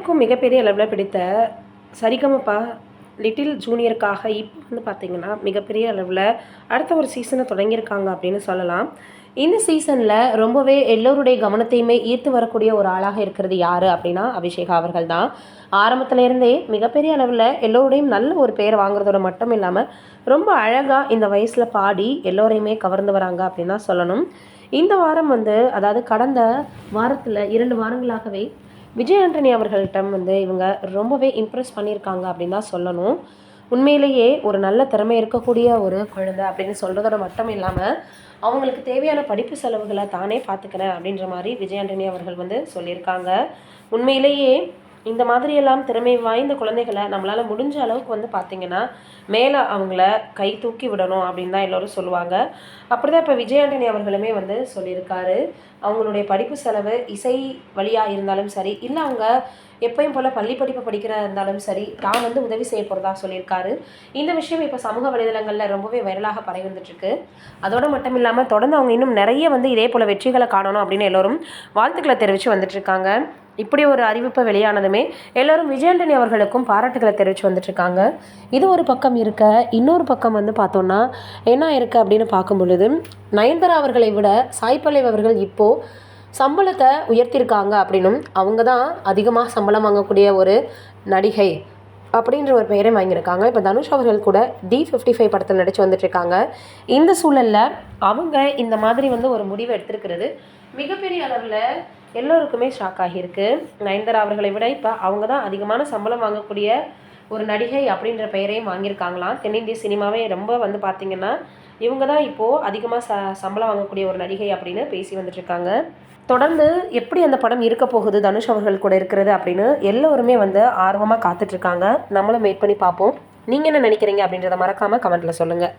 எல்லோருக்கும் மிகப்பெரிய அளவில் பிடித்த சரிகமபா லிட்டில் ஜூனியருக்காக இப்போ பார்த்திங்கன்னா மிகப்பெரிய அளவில் அடுத்த ஒரு சீசனை தொடங்கியிருக்காங்க அப்படின்னு சொல்லலாம். இந்த சீசனில் ரொம்பவே எல்லோருடைய கவனத்தையுமே ஈர்த்து வரக்கூடிய ஒரு ஆளாக இருக்கிறது யார் அப்படின்னா அபிஷேகா அவர்கள் தான். ஆரம்பத்திலேருந்தே மிகப்பெரிய அளவில் எல்லோருடையும் நல்ல ஒரு பேர் வாங்குறதோட மட்டும் இல்லாமல் ரொம்ப அழகாக இந்த வயசில் பாடி எல்லோரையுமே கவர்ந்து வராங்க அப்படின்னு தான் சொல்லணும். இந்த வாரம் அதாவது கடந்த வாரத்தில் 2 வாரங்களாகவே விஜய் ஆண்டனி அவர்கள்ட்ட இவங்க ரொம்பவே இம்ப்ரெஸ் பண்ணியிருக்காங்க அப்படின்னு தான் சொல்லணும். உண்மையிலேயே ஒரு நல்ல திறமை இருக்கக்கூடிய ஒரு குழந்தை அப்படின்னு சொல்கிறதோட மட்டும் இல்லாமல் அவங்களுக்கு தேவையான படிப்பு செலவுகளை தானே பார்த்துக்கிறேன் அப்படின்ற மாதிரி விஜய் ஆண்டனி அவர்கள் சொல்லியிருக்காங்க. உண்மையிலேயே இந்த மாதிரியெல்லாம் திறமை வாய்ந்த குழந்தைகளை நம்மளால் முடிஞ்ச அளவுக்கு பார்த்திங்கன்னா மேலே அவங்கள கை தூக்கி விடணும் அப்படின்னு தான் எல்லோரும் சொல்லுவாங்க. அப்படி தான் இப்போ விஜய் ஆண்டனி அவர்களுமே சொல்லியிருக்காரு. அவங்களுடைய படிப்பு செலவு இசை வழியாக இருந்தாலும் சரி, இல்லை அவங்க எப்பயும் போல் பள்ளி படிப்பு படிக்கிற இருந்தாலும் சரி, தான் உதவி செய்ய போகிறதா சொல்லியிருக்காரு. இந்த விஷயம் இப்போ சமூக வலைதளங்களில் ரொம்பவே வைரலாக பரவி வந்துட்டுருக்கு. அதோடு மட்டும் இல்லாமல் தொடர்ந்து அவங்க இன்னும் நிறைய இதே போல் வெற்றிகளை காணணும் அப்படின்னு எல்லோரும் வாழ்த்துக்களை தெரிவித்து வந்துட்டுருக்காங்க. இப்படி ஒரு அறிவிப்பு வெளியானதுமே எல்லோரும் விஜய் ஆண்டனி அவர்களுக்கும் பாராட்டுகளை தெரிவித்து வந்துட்டுருக்காங்க. இது ஒரு பக்கம் இருக்க, இன்னொரு பக்கம் பார்த்தோன்னா என்ன இருக்குது அப்படின்னு பார்க்கும் பொழுது நயன்தாரா அவர்களை விட சாய் பல்லவி அவர்கள் இப்போது சம்பளத்தை உயர்த்தியிருக்காங்க அப்படின்னும் அவங்க தான் அதிகமாக சம்பளம் வாங்கக்கூடிய ஒரு நடிகை அப்படின்ற ஒரு பெயரை வாங்கியிருக்காங்க. இப்போ தனுஷ் அவர்கள் கூட D55 படத்தில் நடித்து வந்துட்டுருக்காங்க. இந்த சூழலில் அவங்க இந்த மாதிரி ஒரு முடிவை எடுத்திருக்கிறது மிகப்பெரிய அளவில் எல்லோருக்குமே ஷாக் ஆகியிருக்கு. நயன்தாரா அவர்களை விட இப்போ அவங்க தான் அதிகமான சம்பளம் வாங்கக்கூடிய ஒரு நடிகை அப்படின்ற பெயரையும் வாங்கியிருக்காங்களாம். தென்னிந்திய சினிமாவே ரொம்ப பார்த்திங்கன்னா இவங்க தான் இப்போது அதிகமாக சம்பளம் வாங்கக்கூடிய ஒரு நடிகை அப்படின்னு பேசி வந்துட்டுருக்காங்க. தொடர்ந்து எப்படி அந்த படம் இருக்க போகுது தனுஷ் அவர்கள் கூட இருக்கிறது அப்படின்னு எல்லோருமே ஆர்வமாக காத்துட்ருக்காங்க. நம்மளும் வெயிட் பண்ணி பார்ப்போம். நீங்கள் என்ன நினைக்கிறீங்க அப்படின்றத மறக்காமல் கமெண்ட்டில் சொல்லுங்கள்.